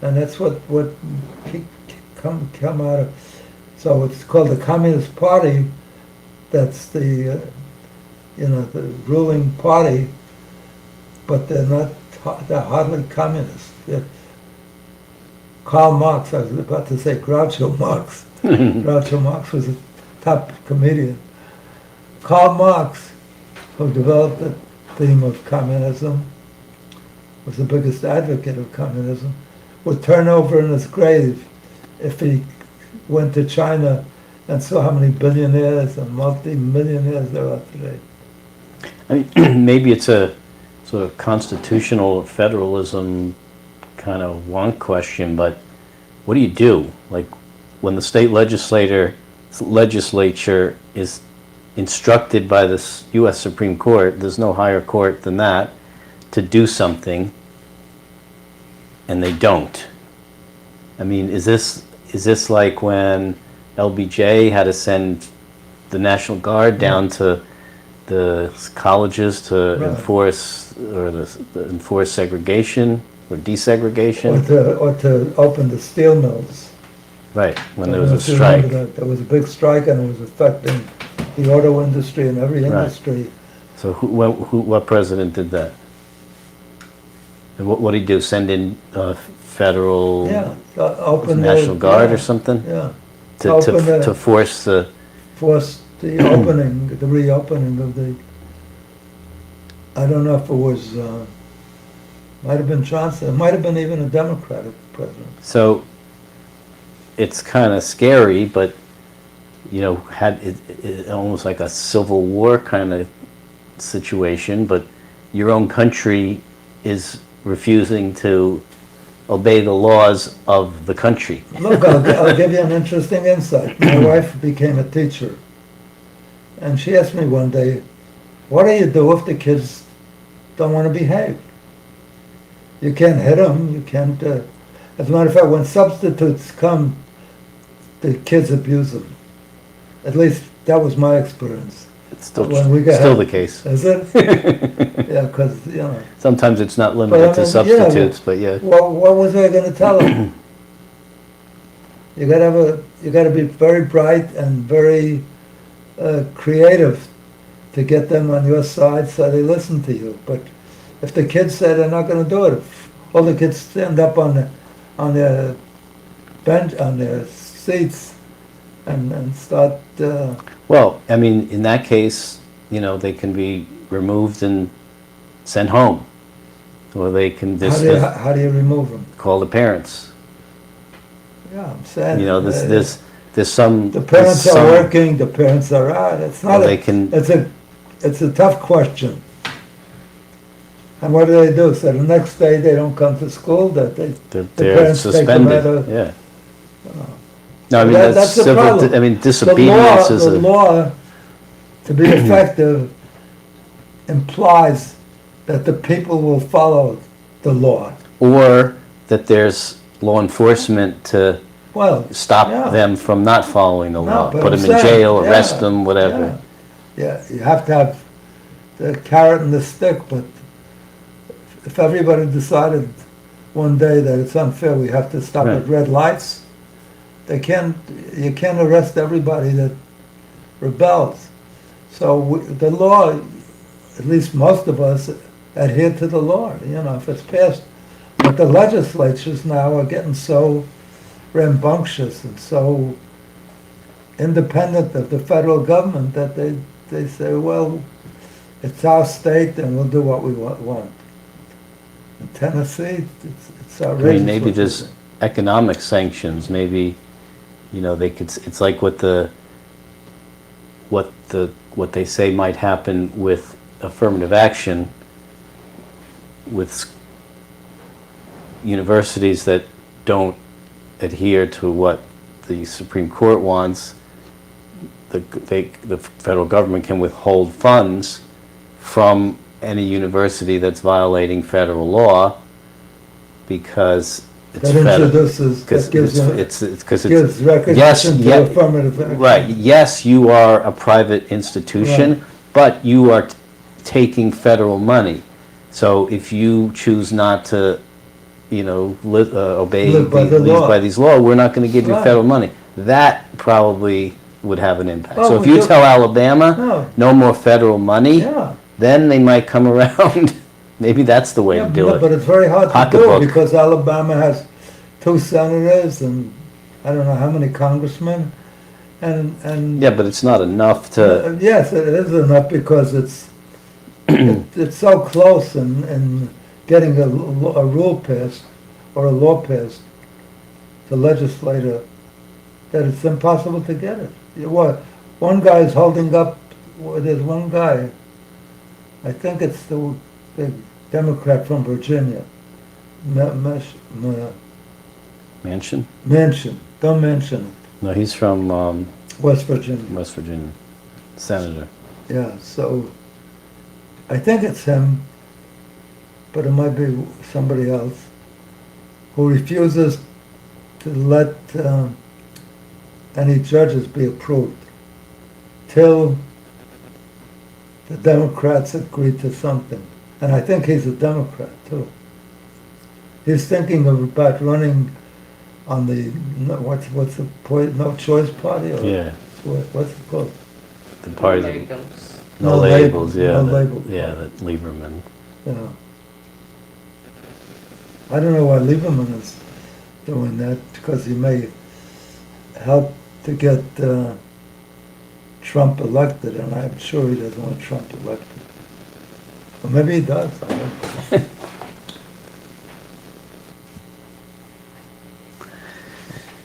and that's what come out of. So it's called the Communist Party. That's the ruling party, but they're hardly communist. Karl Marx, I was about to say Groucho Marx. Groucho Marx was a top comedian. Karl Marx, who developed the theme of communism, was the biggest advocate of communism, would turn over in his grave if he went to China and saw how many billionaires and multi-millionaires there are today. I mean, maybe it's a sort of constitutional or federalism kind of wonk question, but what do you do? Like when the state legislature is instructed by the U.S. Supreme Court, there's no higher court than that, to do something, and they don't. I mean, is this like when LBJ had to send the National Guard down to the colleges to enforce segregation or desegregation, or to open the steel mills? Right, when there was a strike. There was a big strike, and it was affecting the auto industry and every industry. So what president did that? And what did he do? Send in federal open National Guard or something? Yeah. To force the opening, the reopening of the. I don't know if it was. Might have been Johnson. It might have been even a Democratic president. So it's kind of scary, but had it almost like a civil war kind of situation. But your own country is refusing to obey the laws of the country. Look, I'll give you an interesting insight. My wife became a teacher, and she asked me one day, what do you do if the kids don't want to behave? You can't hit them, you can't... as a matter of fact, when substitutes come, the kids abuse them. At least that was my experience. It's still the case. Is it? Yeah, because, sometimes it's not limited to substitutes, but yeah. Well, what was I going to tell them? You got to be very bright and very creative to get them on your side so they listen to you. But if the kids say they're not going to do it, if all the kids stand up on their bench, on their seats, and start... Well, I mean, in that case, they can be removed and sent home. Or they can dismiss... How do you remove them? Call the parents. Yeah, I'm saying... There's some... The parents are working, the parents are out. It's not it's a tough question. And what do? So the next day they don't come to school, the parents suspended. Take them out of... Yeah. No, I mean, that's civil. I mean, disobedience is the law, to be effective, implies that the people will follow the law. Or that there's law enforcement to stop them from not following the law. Put them in jail, arrest them, whatever. Yeah, you have to have the carrot and the stick, but if everybody decided one day that it's unfair, we have to stop at red lights, you can't arrest everybody that rebels. So the law, at least most of us, adhere to the law, if it's passed. But the legislatures now are getting so rambunctious and so independent of the federal government that they say, well, it's our state and we'll do what we want. In Tennessee, it's I outrageous. mean, maybe there's economic sanctions, maybe, they could, it's like what they say might happen with affirmative action with universities that don't adhere to what the Supreme Court wants. The federal government can withhold funds from any university that's violating federal law because it's That federal. introduces, that gives recognition Yes, to affirmative action. right. Yes, you are a private institution, Right. but you are taking federal money. So if you choose not to, obey Live by the law. by these laws, we're not going to give you Right. federal money. That probably would have an impact. Oh, So if we you do- tell Alabama No. no more federal money, Yeah. then they might come around. Maybe that's the way Yeah, to do but it. it's very hard to do Pocketbook. because Alabama has 2 senators and I don't know how many congressmen. And Yeah, but it's not enough to. yes, it is enough because it's so close in getting a rule passed or a law passed, the legislator, that it's impossible to get it. One guy is holding up. There's one guy. I think it's the Democrat from Virginia, Manchin? Manchin. Don't mention it. No, he's from West Virginia. West Virginia. Senator. Yeah, so I think it's him, but it might be somebody else, who refuses to let any judges be approved till the Democrats agree to something. And I think he's a Democrat too. He's thinking about running on the, what's the point, no choice party? Or Yeah. what's it called? The party. Labels. No No labels, labels, yeah. no that- labels. Yeah, that Lieberman. Yeah. I don't know why Lieberman is doing that, because he may help to get Trump elected, and I'm sure he doesn't want Trump elected. Or maybe he does. I don't know.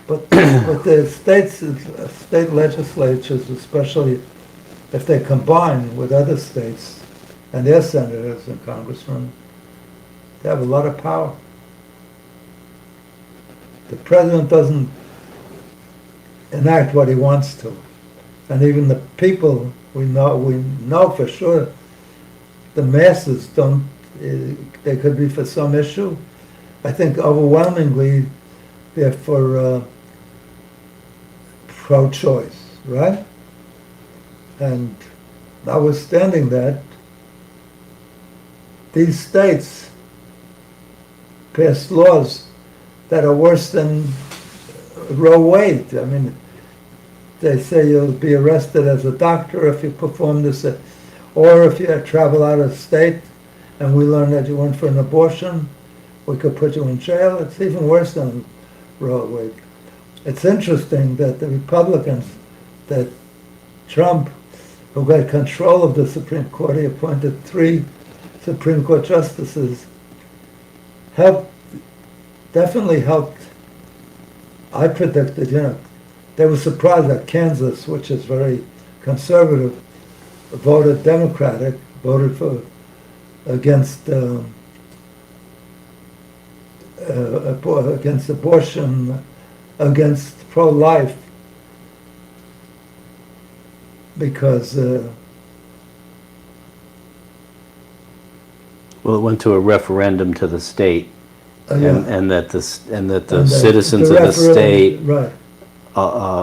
But the state legislatures, especially if they combine with other states and their senators and congressmen, they have a lot of power. The president doesn't enact what he wants to. And even the people, we know for sure, the masses don't, they could be for some issue. I think overwhelmingly they're for pro-choice, right? And notwithstanding that, these states passed laws that are worse than Roe Wade. I mean, they say you'll be arrested as a doctor if you perform this, or if you travel out of state and we learn that you went for an abortion, we could put you in jail. It's even worse than Roe Wade. It's interesting that the Republicans, that Trump, who got control of the Supreme Court, he appointed 3 Supreme Court justices, definitely helped. I predicted, they were surprised that Kansas, which is very conservative, voted Democratic, voted against abortion, against pro-life, because Well, it went to a referendum to the state, yeah. and that the And citizens of the referendum- state right,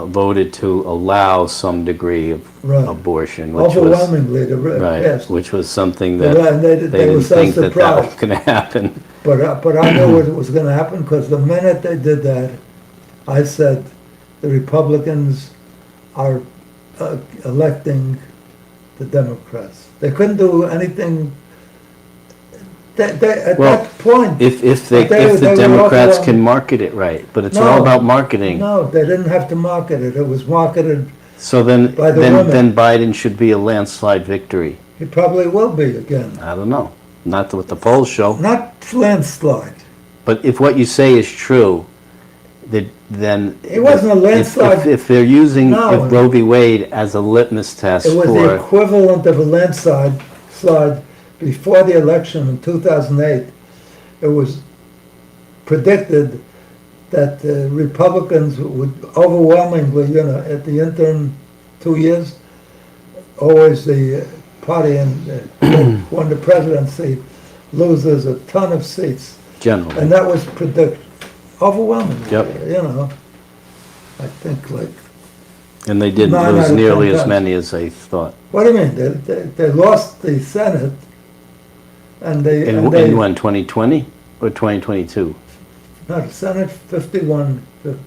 voted to allow some degree of right. abortion, which was Overwhelmingly, right, passed. which was something Right, that and they they didn't were so think that was surprised. going to happen. But I knew it was going to happen, because the minute they did that, I said the Republicans are electing the Democrats. They couldn't do anything. At Well, that point, If But they the were Democrats overwhelmed. can market it right, but it's No. all about marketing. no, they didn't have to market it. It was marketed. So then, By the women. then Biden should be a landslide victory. He probably will be again. I don't know. Not what the polls show. Not landslide. But if what you say is true, then It wasn't a landslide. If they're using No. if Roe v. Wade as a litmus test It was the for equivalent of a landslide before the election in 2008. It was predicted that the Republicans would overwhelmingly, at the interim 2 years, always the party that won the presidency loses a ton of seats. generally, And that was predicted overwhelmingly. Yep. I think like, and they didn't 9 out lose of nearly 10 as times. many as they thought. what do you mean? They lost the Senate, and they In when, 2020 or 2022? no, the Senate 51 to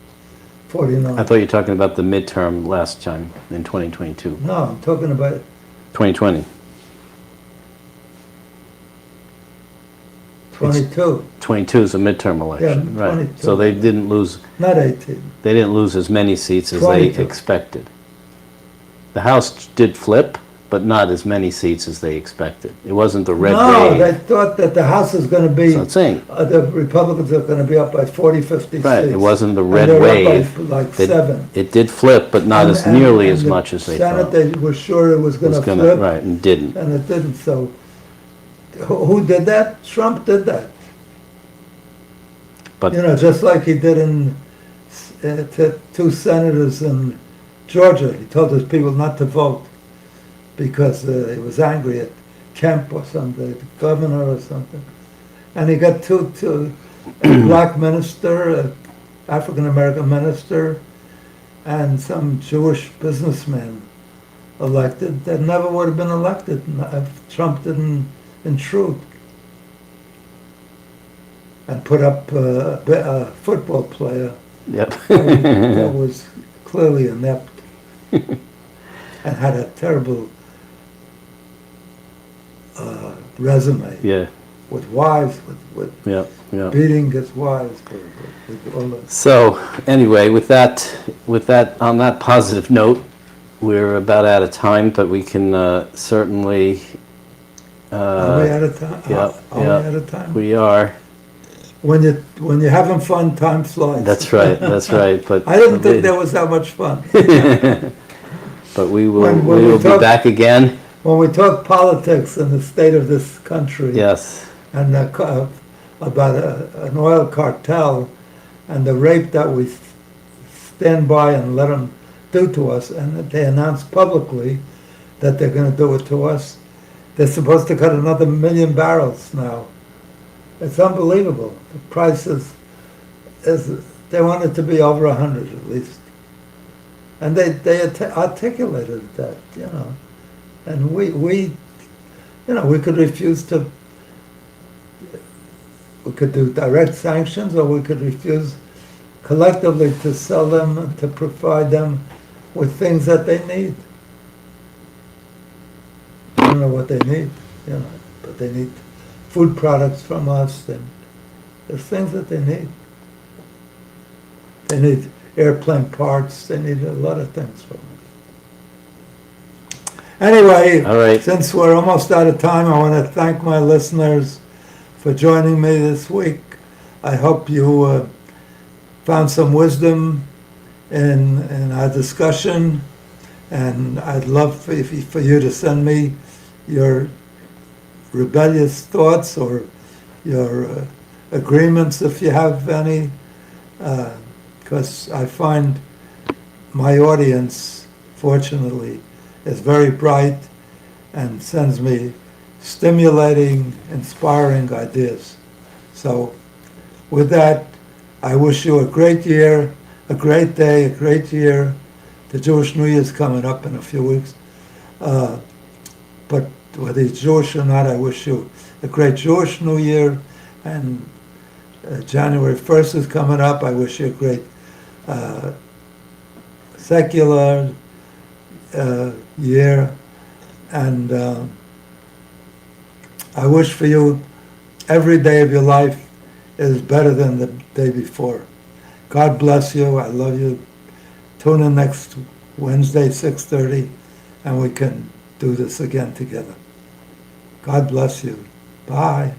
49. I thought you were talking about the midterm last time in 2022. No, I'm talking about 2020. 22, 22 is a midterm election, Yeah, right? 22. So they didn't lose. not 18. They didn't lose as many seats as 22. they expected. The House did flip, but not as many seats as they expected. It wasn't the red No, wave. they thought that the House is going to be, That's what I'm saying. the Republicans are going to be up by 40, 50 Right, seats. it wasn't the And red they're wave. up by like It- 7. It did flip, but not as And- nearly and as the much as they Senate, thought. they were sure it was going to flip, Right, and didn't. and it didn't. So who did that? Trump did that. But Just like he did to 2 senators in Georgia. He told his people not to vote because he was angry at Kemp or something, the governor or something. And he got two a black minister, an African-American minister, and some Jewish businessman elected that never would have been elected if Trump didn't intrude and put up a football player yep. that was clearly inept and had a terrible resume Yeah. with wives, with Yeah. Yeah. beating his wives, with all that. So anyway, with that, on that positive note, we're about out of time, but we can certainly. Are we out of time? Yeah. Are we out of time? We are. When you're having fun, time flies. That's right. That's right. But I didn't think there was that much fun. But we will. When we we will be talk- back again. When we talk politics and the state of this country, Yes. and about an oil cartel and the rape that we stand by and let them do to us, and that they announce publicly that they're going to do it to us. They're supposed to cut another 1 million barrels now. It's unbelievable. The price is they want it to be over 100 at least. And they articulated that, And we could refuse to. We could do direct sanctions, or we could refuse collectively to sell them and to provide them with things that they need. I don't know what they need, but they need food products from us, and there's things that they need. They need airplane parts, they need a lot of things from us. Anyway, All right. since we're almost out of time, I want to thank my listeners for joining me this week. I hope you found some wisdom in our discussion, and I'd love for you to send me your rebellious thoughts or your agreements, if you have any, because I find my audience, fortunately, is very bright and sends me stimulating, inspiring ideas. So with that, I wish you a great year, a great day, a great year. The Jewish New Year is coming up in a few weeks. But whether you're Jewish or not, I wish you a great Jewish New Year. And January 1st is coming up. I wish you a great secular year, and I wish for you every day of your life is better than the day before. God bless you. I love you. Tune in next Wednesday, 6:30, and we can do this again together. God bless you. Bye.